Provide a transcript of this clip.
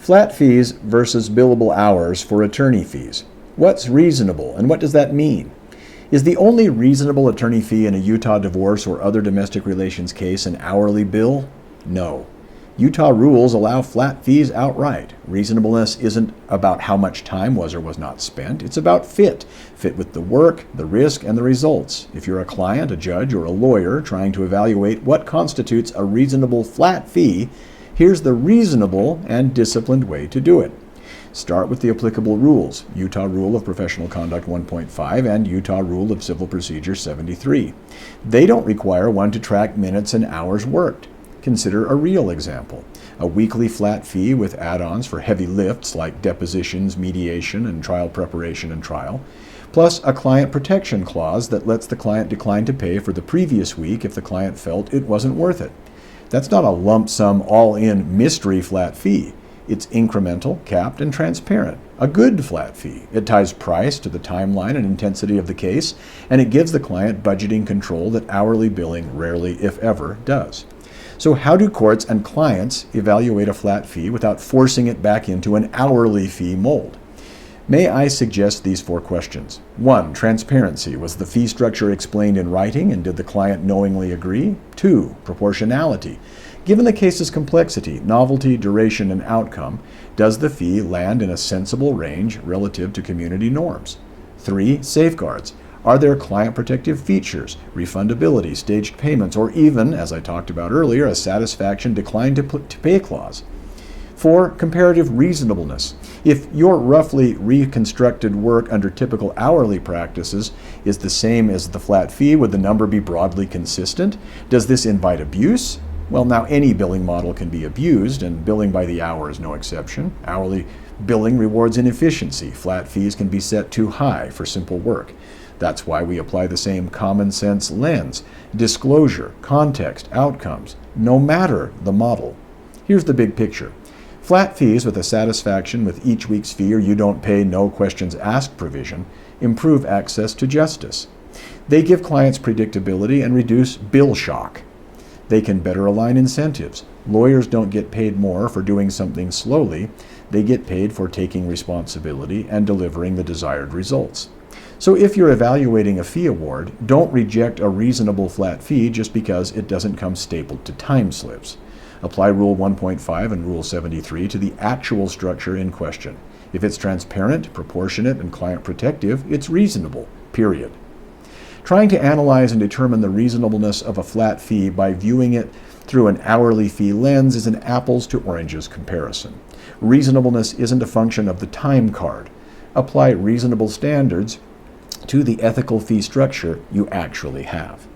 Flat fees versus billable hours for attorney fees. What's reasonable and what does that mean? Is the only reasonable attorney fee in a Utah divorce or other domestic relations case an hourly bill? No. Utah rules allow flat fees outright. Reasonableness isn't about how much time was or was not spent. It's about fit. Fit with the work, the risk, and the results. If you're a client, a judge, or a lawyer trying to evaluate what constitutes a reasonable flat fee, here's the reasonable and disciplined way to do it. Start with the applicable rules, Utah Rule of Professional Conduct 1.5 and Utah Rule of Civil Procedure 73. They don't require one to track minutes and hours worked. Consider a real example. A weekly flat fee with add-ons for heavy lifts like depositions, mediation, and trial preparation and trial, plus a client protection clause that lets the client decline to pay for the previous week if the client felt it wasn't worth it. That's not a lump sum, all-in mystery flat fee. It's incremental, capped, and transparent. A good flat fee. It ties price to the timeline and intensity of the case, and it gives the client budgeting control that hourly billing rarely, if ever, does. So how do courts and clients evaluate a flat fee without forcing it back into an hourly fee mold? May I suggest these 4 questions? 1. Transparency. Was the fee structure explained in writing and did the client knowingly agree? 2. Proportionality. Given the case's complexity, novelty, duration, and outcome, does the fee land in a sensible range relative to community norms? 3. Safeguards. Are there client protective features, refundability, staged payments, or even, as I talked about earlier, a satisfaction decline to pay clause? 4. Comparative reasonableness. If your roughly reconstructed work under typical hourly practices is the same as the flat fee, would the number be broadly consistent? Does this invite abuse? Well, now any billing model can be abused, and billing by the hour is no exception. Hourly billing rewards inefficiency. Flat fees can be set too high for simple work. That's why we apply the same common sense lens, disclosure, context, outcomes, no matter the model. Here's the big picture. Flat fees with a satisfaction with each week's fee or you don't pay, no questions asked provision improve access to justice. They give clients predictability and reduce bill shock. They can better align incentives. Lawyers don't get paid more for doing something slowly. They get paid for taking responsibility and delivering the desired results. So if you're evaluating a fee award, don't reject a reasonable flat fee just because it doesn't come stapled to time slips. Apply Rule 1.5 and Rule 73 to the actual structure in question. If it's transparent, proportionate, and client protective, it's reasonable, period. Trying to analyze and determine the reasonableness of a flat fee by viewing it through an hourly fee lens is an apples to oranges comparison. Reasonableness isn't a function of the time card. Apply reasonable standards to the ethical fee structure you actually have.